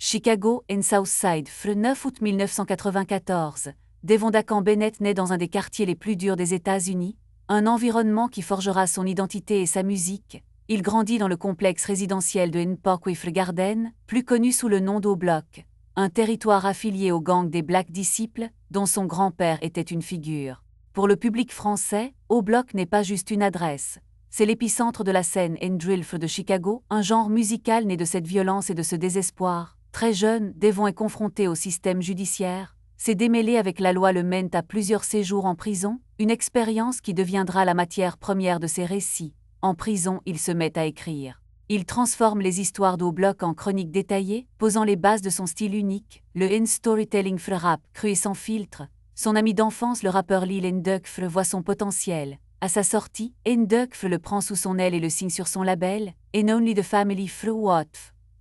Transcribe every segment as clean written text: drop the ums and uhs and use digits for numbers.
Chicago and Southside, 9 août 1994. Devondacan Bennett naît dans un des quartiers les plus durs des États-Unis, un environnement qui forgera son identité et sa musique. Il grandit dans le complexe résidentiel de Empire Garden, plus connu sous le nom d'O-Block, un territoire affilié au gang des Black Disciples, dont son grand-père était une figure. Pour le public français, O-Block n'est pas juste une adresse. C'est l'épicentre de la scène N-Drill de Chicago, un genre musical né de cette violence et de ce désespoir. Très jeune, Devon est confronté au système judiciaire. Ses démêlés avec la loi le mènent à plusieurs séjours en prison, une expérience qui deviendra la matière première de ses récits. En prison, il se met à écrire. Il transforme les histoires d'O-Block en chroniques détaillées, posant les bases de son style unique, le N-Storytelling rap, cru et sans filtre. Son ami d'enfance, le rappeur Lil N-Duck, voit son potentiel. À sa sortie, N-Duck le prend sous son aile et le signe sur son label, And Only the Family What.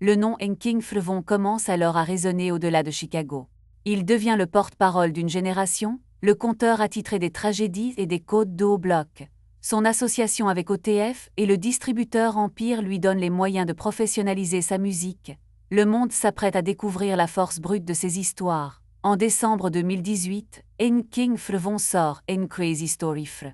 Le nom N-King Frevon commence alors à résonner au-delà de Chicago. Il devient le porte-parole d'une génération, le conteur attitré des tragédies et des côtes d'O-Block. Son association avec OTF et le distributeur Empire lui donnent les moyens de professionnaliser sa musique. Le monde s'apprête à découvrir la force brute de ses histoires. En décembre 2018, N-King Frevon sort N Crazy Story Fr.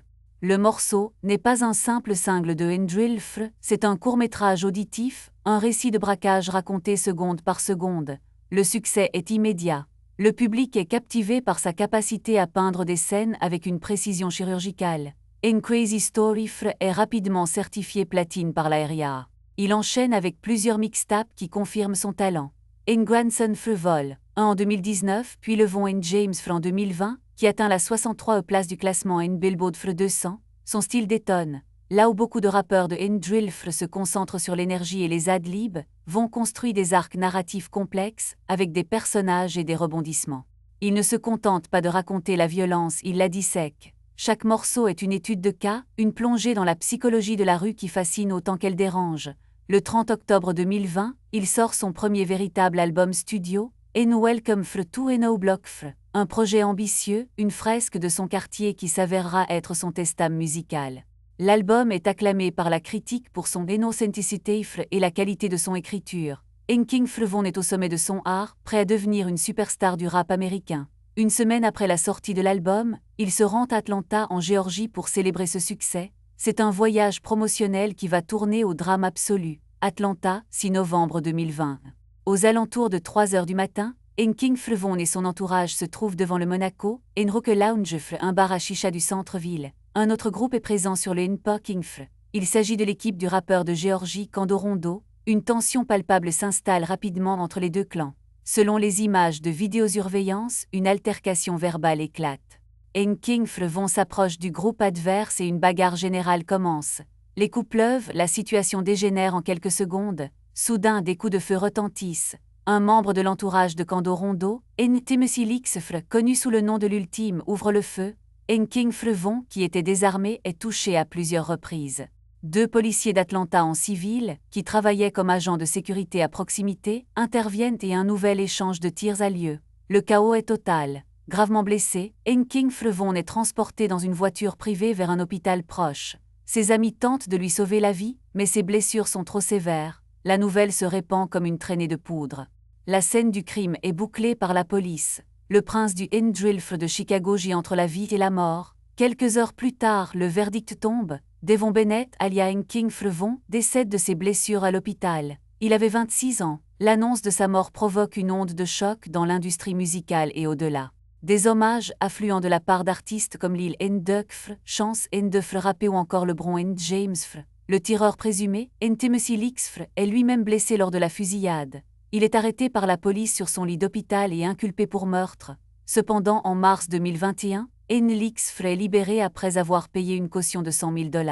Le morceau n'est pas un simple single de N-Drill Fr, c'est un court-métrage auditif, un récit de braquage raconté seconde par seconde. Le succès est immédiat. Le public est captivé par sa capacité à peindre des scènes avec une précision chirurgicale. N Crazy Story Fr est rapidement certifié platine par la RIAA. Il enchaîne avec plusieurs mixtapes qui confirment son talent. N Grandson Fr Vol, un en 2019, puis le Von N James Fr en 2020, qui atteint la 63e place du classement N Billboard Fr 200. Son style détonne. Là où beaucoup de rappeurs de N-Drill Fr se concentrent sur l'énergie et les ad-libs, Von construit des arcs narratifs complexes, avec des personnages et des rebondissements. Il ne se contente pas de raconter la violence, il la dissèque. Chaque morceau est une étude de cas, une plongée dans la psychologie de la rue qui fascine autant qu'elle dérange. Le 30 octobre 2020, il sort son premier véritable album studio, N Welcome Fr to N-O-Block Fr, un projet ambitieux, une fresque de son quartier qui s'avérera être son testament musical. L'album est acclamé par la critique pour son inauthenticité et la qualité de son écriture. N-King Frevon est au sommet de son art, prêt à devenir une superstar du rap américain. Une semaine après la sortie de l'album, il se rend à Atlanta en Géorgie pour célébrer ce succès. C'est un voyage promotionnel qui va tourner au drame absolu. Atlanta, 6 novembre 2020. Aux alentours de 3 heures du matin, N-King Frevon et son entourage se trouvent devant le Monaco, N-Rock Lounge, un bar à chicha du centre-ville. Un autre groupe est présent sur le N-Parking Fr. Il s'agit de l'équipe du rappeur de Géorgie Kando Rondo. Une tension palpable s'installe rapidement entre les deux clans. Selon les images de vidéosurveillance, une altercation verbale éclate. N-King Frevon s'approche du groupe adverse et une bagarre générale commence. Les coups pleuvent, la situation dégénère en quelques secondes. Soudain, des coups de feu retentissent. Un membre de l'entourage de Kando Rondo, N-Timothy Leaks Fr, connu sous le nom de l'Ultime, ouvre le feu. N-King Frevon, qui était désarmé, est touché à plusieurs reprises. 2 policiers d'Atlanta en civil, qui travaillaient comme agents de sécurité à proximité, interviennent et un nouvel échange de tirs a lieu. Le chaos est total. Gravement blessé, N-King Frevon est transporté dans une voiture privée vers un hôpital proche. Ses amis tentent de lui sauver la vie, mais ses blessures sont trop sévères. La nouvelle se répand comme une traînée de poudre. La scène du crime est bouclée par la police. Le prince du N-Drill Fr de Chicago gît entre la vie et la mort. Quelques heures plus tard, le verdict tombe. Devon Bennett, alias N-King Frevon, décède de ses blessures à l'hôpital. Il avait 26 ans. L'annonce de sa mort provoque une onde de choc dans l'industrie musicale et au-delà. Des hommages affluent de la part d'artistes comme Lil N-Duck Fr, Chance N-De Fr rappé ou encore LeBron N-James Fr. Le tireur présumé, N-Timothy Leaks Fr, est lui-même blessé lors de la fusillade. Il est arrêté par la police sur son lit d'hôpital et inculpé pour meurtre. Cependant, en mars 2021, N-Leaks Fr est libéré après avoir payé une caution de $100 000.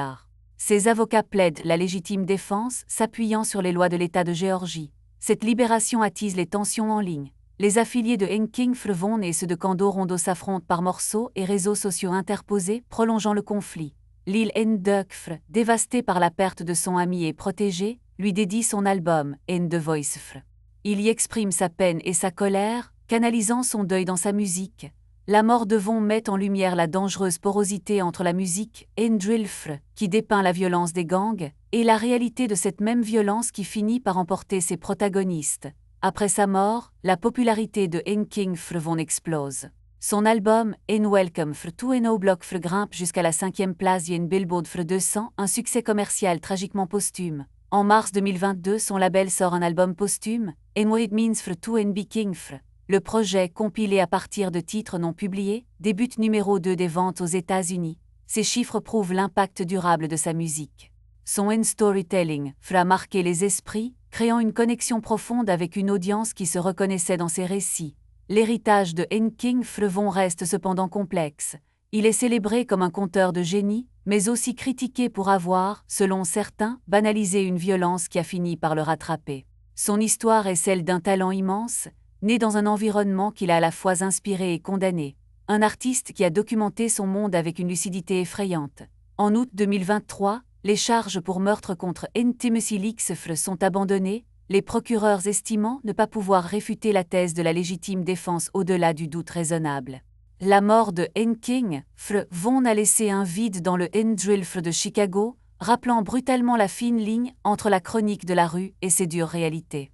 Ses avocats plaident la légitime défense, s'appuyant sur les lois de l'État de Géorgie. Cette libération attise les tensions en ligne. Les affiliés de N-King Frevon et ceux de Kando Rondo s'affrontent par morceaux et réseaux sociaux interposés, prolongeant le conflit. Lil N-Duck Fr, dévasté par la perte de son ami et protégé, lui dédie son album N The Voice Fr. Il y exprime sa peine et sa colère, canalisant son deuil dans sa musique. La mort de Von met en lumière la dangereuse porosité entre la musique N-Drill Fr, qui dépeint la violence des gangs, et la réalité de cette même violence qui finit par emporter ses protagonistes. Après sa mort, la popularité de King Von explose. Son album In Welcome to No Block grimpe jusqu'à la 5e place d'une Billboard 200, un succès commercial tragiquement posthume. En mars 2022, son label sort un album posthume, In What It Means to Be King. Le projet, compilé à partir de titres non publiés, débute numéro 2 des ventes aux États-Unis. Ces chiffres prouvent l'impact durable de sa musique. Son in-storytelling a marqué les esprits, créant une connexion profonde avec une audience qui se reconnaissait dans ses récits. L'héritage de King Von reste cependant complexe. Il est célébré comme un conteur de génie, mais aussi critiqué pour avoir, selon certains, banalisé une violence qui a fini par le rattraper. Son histoire est celle d'un talent immense, né dans un environnement qu'il a à la fois inspiré et condamné. Un artiste qui a documenté son monde avec une lucidité effrayante. En août 2023, les charges pour meurtre contre Intimacy Leaks sont abandonnées, les procureurs estimant ne pas pouvoir réfuter la thèse de la légitime défense au-delà du doute raisonnable. La mort de King Von a laissé un vide dans le drill de Chicago, rappelant brutalement la fine ligne entre la chronique de la rue et ses dures réalités.